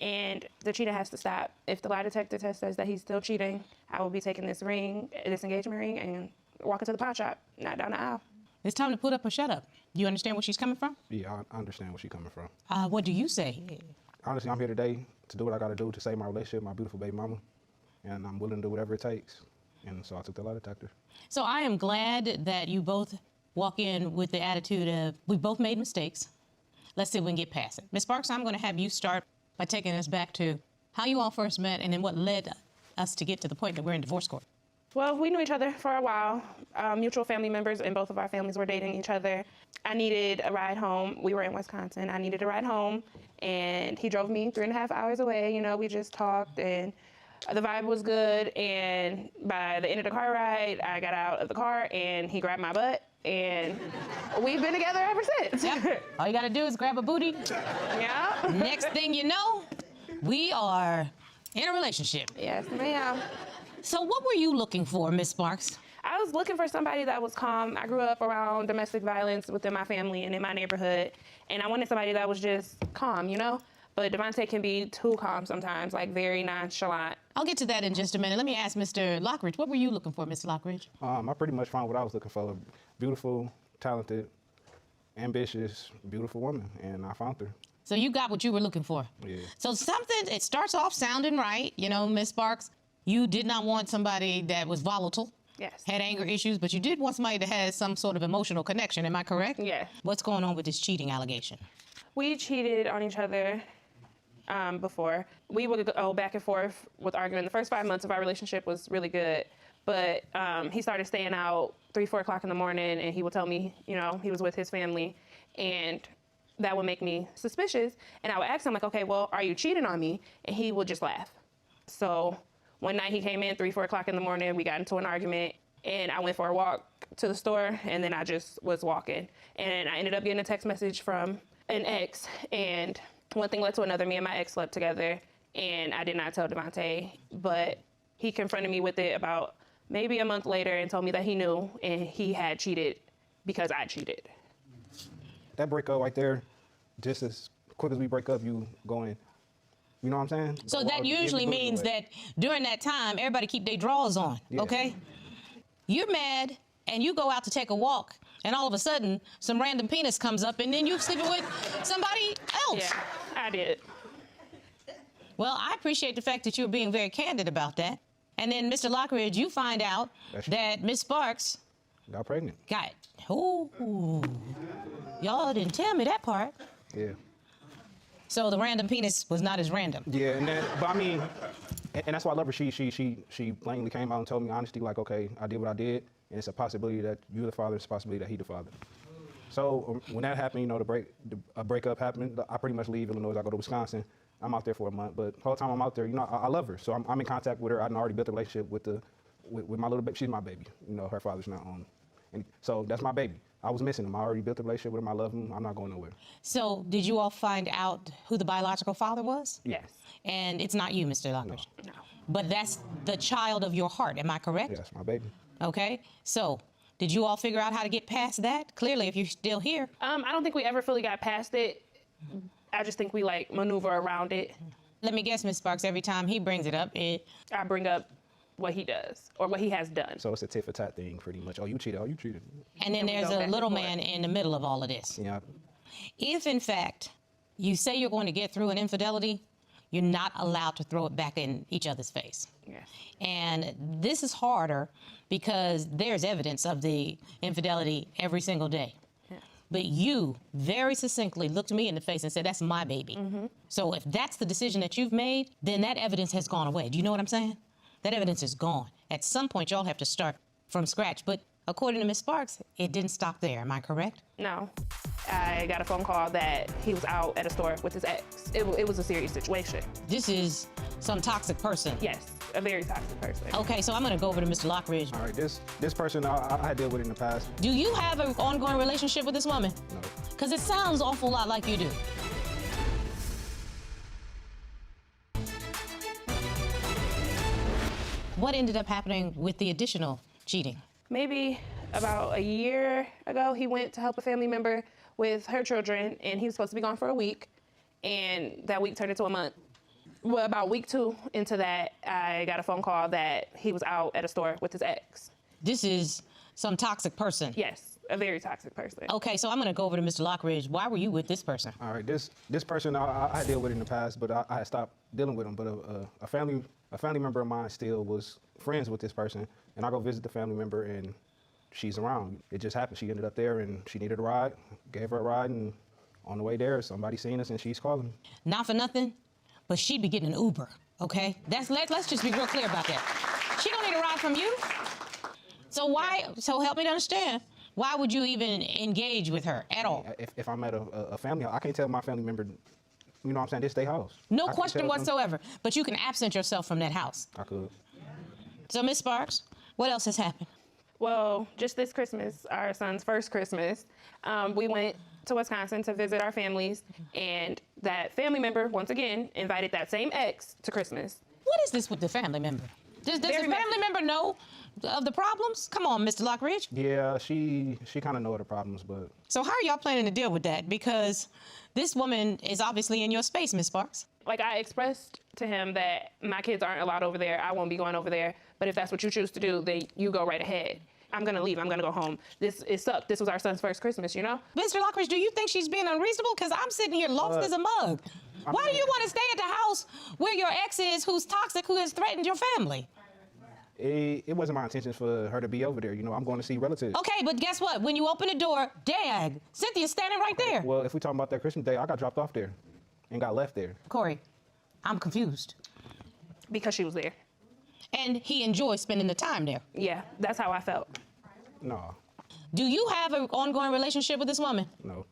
and the cheating has to stop. If the lie detector test says that he's still cheating, I will be taking this engagement ring, and walking to the pawn shop, not down the aisle. It's time to put up or shut up. You understand where she's coming from? Yeah, I understand where she's coming from. What do you say? Honestly, I'm here today to do what I got to do to save my relationship, my beautiful baby mama, and I'm willing to do whatever it takes. And so I took the lie detector. So I am glad that you both walk in with the attitude of, we both made mistakes. Let's see if we can get past it. Ms. Sparks, I'm going to have you start by taking us back to how you all first met and then what led us to get to the point that we're in divorce court. Well, we knew each other for a while. Mutual family members, and both of our families were dating each other. I needed a ride home. We were in Wisconsin. I needed a ride home, and he drove me 3.5 hours away. You know, we just talked, and the vibe was good. And by the end of the car ride, I got out of the car, and he grabbed my butt, and we've been together ever since. Yep. All you got to do is grab a booty. Yeah. Next thing you know, we are in a relationship. Yes, ma'am. So what were you looking for, Ms. Sparks? I was looking for somebody that was calm. I grew up around domestic violence within my family and in my neighborhood, and I wanted somebody that was just calm, you know? But Devontae can be too calm sometimes, like very nonchalant. I'll get to that in just a minute. Let me ask Mr. Lockridge, what were you looking for, Mr. Lockridge? I pretty much found what I was looking for. Beautiful, talented, ambitious, beautiful woman, and I found her. So you got what you were looking for. Yeah. So it starts off sounding right, you know, Ms. Sparks. You did not want somebody that was volatile. Yes. Had anger issues, but you did want somebody that had some sort of emotional connection. Am I correct? Yes. What's going on with this cheating allegation? We cheated on each other before. We would go back and forth with arguing. The first 5 months of our relationship was really good, but he started staying out 3, 4 o'clock in the morning, and he would tell me, you know, he was with his family, and that would make me suspicious. And I would ask him, like, okay, well, are you cheating on me? And he would just laugh. So one night he came in 3, 4 o'clock in the morning, we got into an argument, and I went for a walk to the store, and then I just was walking. And I ended up getting a text message from an ex, and one thing led to another. Me and my ex slept together, and I did not tell Devontae, but he confronted me with it about maybe a month later and told me that he knew and he had cheated because I cheated. That breakup right there, just as quick as we break up, you going, you know what I'm saying? So that usually means that during that time, everybody keep their drawers on, Yeah. okay? You're mad, and you go out to take a walk, and all of a sudden, some random penis comes up, and then you're sleeping with somebody else. Yeah, I did. Well, I appreciate the fact that you're being very candid about that. And then, Mr. Lockridge, you find out that Miss Sparks got pregnant. got, ooh, y'all didn't tell me that part. Yeah. So the random penis was not as random. Yeah, and then, but I mean, and that's why I love her. She blatantly came out and told me honesty, like, okay, I did what I did, and it's a possibility that you're the father, it's a possibility that he the father. So when that happened, you know, a breakup happened, I pretty much leave Illinois, I go to Wisconsin. I'm out there for a month, but the whole time I'm out there, you know, I love her. So I'm in contact with her. I'd already built a relationship with my little baby. She's my baby. You know, her father's not on. And so that's my baby. I was missing him. I already built a relationship with him. I love him. I'm not going nowhere. So did you all find out who the biological father was? Yes. And it's not you, Mr. Lockridge? No. But that's the child of your heart, am I correct? Yes, my baby. Okay, so did you all figure out how to get past that? Clearly, if you're still here. I don't think we ever fully got past it. I just think we like maneuver around it. Let me guess, Ms. Sparks, every time he brings it up, I bring up what he does or what he has done. So it's a tit for tat thing, pretty much. Oh, you cheated. Oh, you cheated. And then there's a little man in the middle of all of this. Yeah. If, in fact, you say you're going to get through an infidelity, you're not allowed to throw it back in each other's face. Yes. And this is harder because there's evidence of the infidelity every single day. Yeah. But you very succinctly looked me in the face and said, that's my baby. Mm-hmm. So if that's the decision that you've made, then that evidence has gone away. Do you know what I'm saying? That evidence is gone. At some point, y'all have to start from scratch. But according to Ms. Sparks, it didn't stop there. Am I correct? No. I got a phone call that he was out at a store with his ex. It was a serious situation. This is some toxic person. Yes, a very toxic person. Okay, so I'm going to go over to Mr. Lockridge. All right, this person I had dealt with in the past. Do you have an ongoing relationship with this woman? No. Because it sounds an awful lot like you do. What ended up happening with the additional cheating? Maybe about a year ago, he went to help a family member with her children, and he was supposed to be gone for a week, and that week turned into a month. Well, about week 2 into that, I got a phone call that he was out at a store with his ex. This is some toxic person. Yes, a very toxic person. Okay, so I'm going to go over to Mr. Lockridge. Why were you with this person? All right, this person I dealt with in the past, but I had stopped dealing with him. But a family member of mine still was friends with this person, and I go visit the family member, and she's around. It just happened. She ended up there, and she needed a ride. Gave her a ride, and on the way there, somebody seen us, and she's calling me. Not for nothing, but she'd be getting an Uber. Okay, let's just be real clear about that. She don't need a ride from you. So why? So help me to understand. Why would you even engage with her at all? If I'm at a family, I can't tell my family member, you know what I'm saying, this their house. No I can't question tell them. whatsoever. But you can absent yourself from that house. I could. So, Miss Sparks, what else has happened? Well, just this Christmas, our son's first Christmas, we went to Wisconsin to visit our families, and that family member, once again, invited that same ex to Christmas. What is this with the family member? Does the family member know of the problems? Come on, Mr. Lockridge. Yeah, she kind of know the problems, but. So how are y'all planning to deal with that? Because this woman is obviously in your space, Miss Sparks. Like, I expressed to him that my kids aren't allowed over there. I won't be going over there. But if that's what you choose to do, then you go right ahead. I'm going to leave. I'm going to go home. It sucked. This was our son's first Christmas, you know? Mr. Lockridge, do you think she's being unreasonable? Because I'm sitting here lost as a mug. Why do you want to stay at the house where your ex is, who's toxic, who has threatened your family? It wasn't my intention for her to be over there. You know, I'm going to see relatives. Okay, but guess what? When you open the door, dag, Cynthia's standing right there. Well, if we talking about that Christmas day, I got dropped off there and got left there. Corey, I'm confused. Because she was there. And he enjoys spending the time there. Yeah, that's how I felt. No. Do you have an ongoing relationship with this woman? No.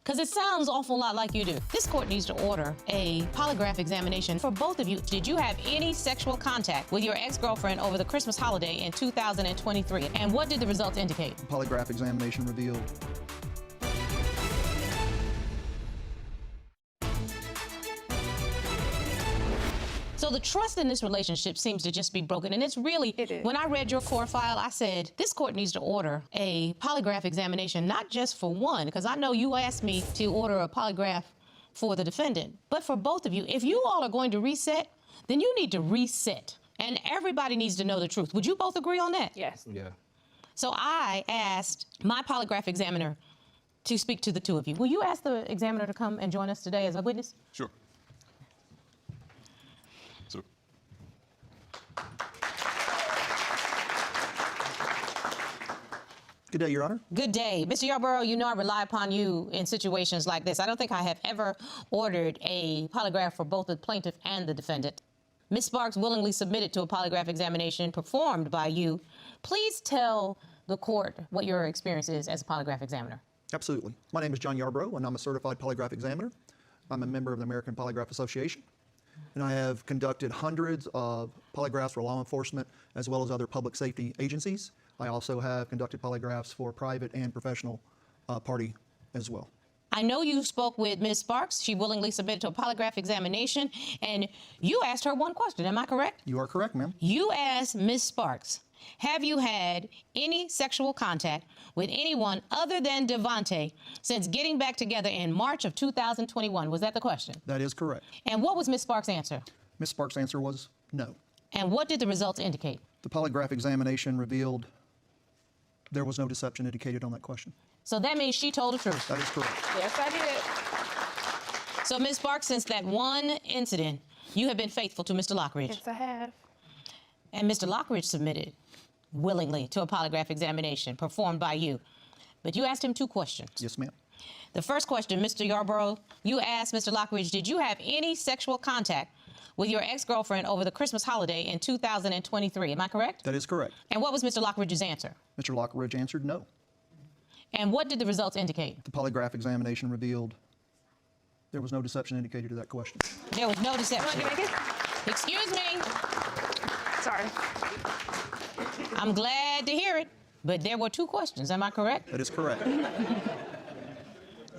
Because it sounds awful lot like you do. This court needs to order a polygraph examination for both of you. Did you have any sexual contact with your ex-girlfriend over the Christmas holiday in 2023? And what did the results indicate? Polygraph examination revealed So the trust in this relationship seems to just be broken. And it's really, It is. when I read your court file, I said, this court needs to order a polygraph examination, not just for one, because I know you asked me to order a polygraph for the defendant, but for both of you. If you all are going to reset, then you need to reset. And everybody needs to know the truth. Would you both agree on that? Yes. Yeah. So I asked my polygraph examiner to speak to the two of you. Will you ask the examiner to come and join us today as a witness? Sure. So, Good day, Your Honor. Good day. Mr. Yarborough, you know I rely upon you in situations like this. I don't think I have ever ordered a polygraph for both the plaintiff and the defendant. Ms. Sparks willingly submitted to a polygraph examination performed by you. Please tell the court what your experience is as a polygraph examiner. Absolutely. My name is John Yarbrough, and I'm a certified polygraph examiner. I'm a member of the American Polygraph Association, and I have conducted hundreds of polygraphs for law enforcement as well as other public safety agencies. I also have conducted polygraphs for private and professional party as well. I know you spoke with Ms. Sparks. She willingly submitted to a polygraph examination, and you asked her one question. Am I correct? You are correct, ma'am. You asked Ms. Sparks, have you had any sexual contact with anyone other than Devontae since getting back together in March of 2021? Was that the question? That is correct. And what was Ms. Sparks' answer? Ms. Sparks' answer was no. And what did the results indicate? The polygraph examination revealed there was no deception indicated on that question. So that means she told the truth. That is correct. Yes, I did. So Ms. Sparks, since that one incident, you have been faithful to Mr. Lockridge. Yes, I have. And Mr. Lockridge submitted willingly to a polygraph examination performed by you. But you asked him two questions. Yes, ma'am. The first question, Mr. Yarborough, you asked Mr. Lockridge, did you have any sexual contact with your ex-girlfriend over the Christmas holiday in 2023? Am I correct? That is correct. And what was Mr. Lockridge's answer? Mr. Lockridge answered no. And what did the results indicate? The polygraph examination revealed there was no deception indicated to that question. There was no deception. You want to make it? Excuse me. Sorry. I'm glad to hear it, but there were two questions. Am I correct? That is correct.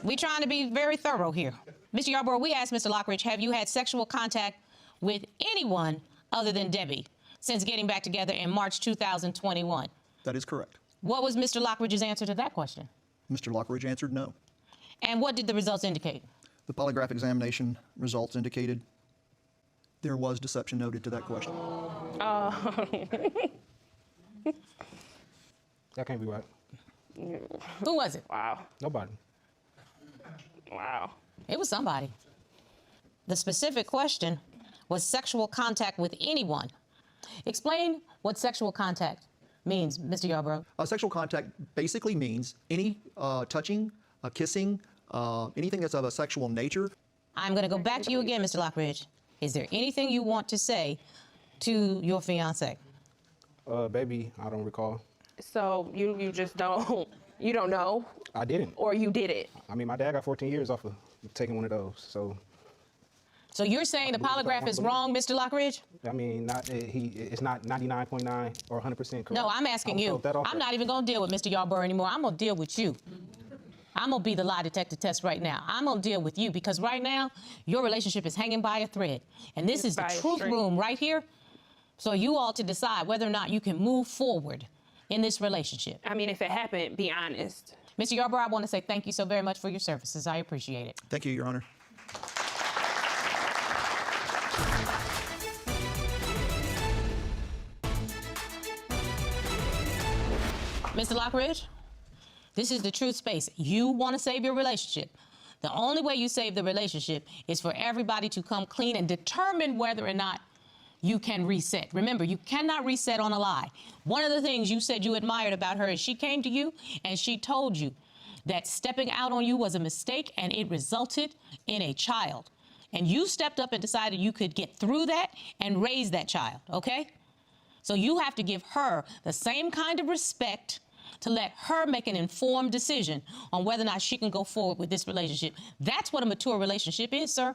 We're trying to be very thorough here. Mr. Yarborough, we asked Mr. Lockridge, have you had sexual contact with anyone other than Debbie since getting back together in March 2021? That is correct. What was Mr. Lockridge's answer to that question? Mr. Lockridge answered no. And what did the results indicate? The polygraph examination results indicated There was deception noted to that question. Oh. That can't be right. Who was it? Wow. Nobody. Wow. It was somebody. The specific question was sexual contact with anyone. Explain what sexual contact means, Mr. Yarbrough. Sexual contact basically means any touching, kissing, anything that's of a sexual nature. I'm going to go back to you again, Mr. Lockridge. Is there anything you want to say to your fiancé? Baby, I don't recall. So you just don't, you don't know, I didn't. or you did it? I mean, my dad got 14 years off of taking one of those. So you're saying the polygraph is wrong, Mr. Lockridge? I mean, it's not 99.9 or 100% correct. No, I'm asking you. I'm not even going to deal with Mr. Yarbrough anymore. I'm going to deal with you. I'm going to be the lie detector test right now. I'm going to deal with you because right now, your relationship is hanging by a thread. And this is the truth room right here. So you all to decide whether or not you can move forward in this relationship. I mean, if it happened, be honest. Mr. Yarbrough, I want to say thank you so very much for your services. I appreciate it. Thank you, Your Honor. Mr. Lockridge, this is the truth space. You want to save your relationship. The only way you save the relationship is for everybody to come clean and determine whether or not you can reset. Remember, you cannot reset on a lie. One of the things you said you admired about her is she came to you and she told you that stepping out on you was a mistake and it resulted in a child. And you stepped up and decided you could get through that and raise that child, okay? So you have to give her the same kind of respect to let her make an informed decision on whether or not she can go forward with this relationship. That's what a mature relationship is, sir.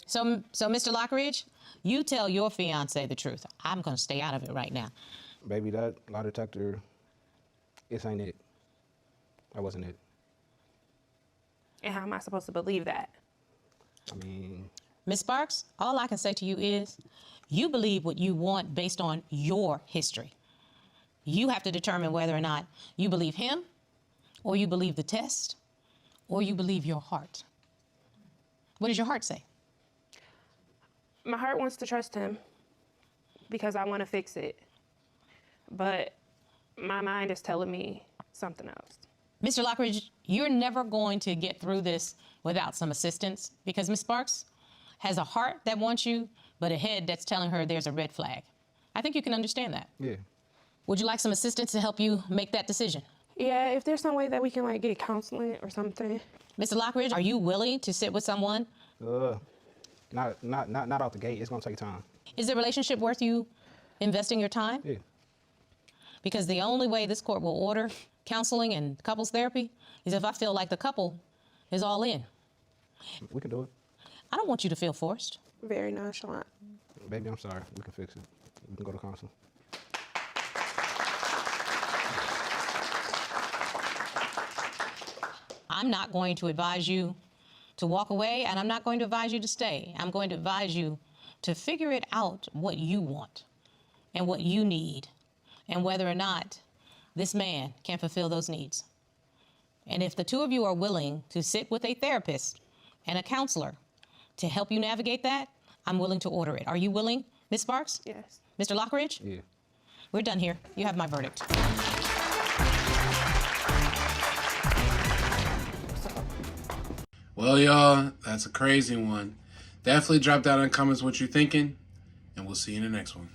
So Mr. Lockridge, you tell your fiancé the truth. I'm going to stay out of it right now. Baby, that lie detector, it ain't it. That wasn't it. And how am I supposed to believe that? I mean... Ms. Sparks, all I can say to you is you believe what you want based on your history. You have to determine whether or not you believe him, or you believe the test, or you believe your heart. What does your heart say? My heart wants to trust him because I want to fix it. But my mind is telling me something else. Mr. Lockridge, you're never going to get through this without some assistance because Ms. Sparks has a heart that wants you, but a head that's telling her there's a red flag. I think you can understand that. Yeah. Would you like some assistance to help you make that decision? Yeah, if there's some way that we can like get counseling or something. Mr. Lockridge, are you willing to sit with someone? Not out the gate. It's gonna take time. Is the relationship worth you investing your time? Yeah. Because the only way this court will order counseling and couples therapy is if I feel like the couple is all in. We can do it. I don't want you to feel forced. Very nonchalant. Baby, I'm sorry. We can fix it. We can go to counseling. I'm not going to advise you to walk away, and I'm not going to advise you to stay. I'm going to advise you to figure it out what you want and what you need and whether or not this man can fulfill those needs. And if the two of you are willing to sit with a therapist and a counselor to help you navigate that, I'm willing to order it. Are you willing, Ms. Sparks? Yes. Mr. Lockridge? Yeah. We're done here. You have my verdict. Well, y'all, that's a crazy one. Definitely drop down in the comments what you're thinking, and we'll see you in the next one.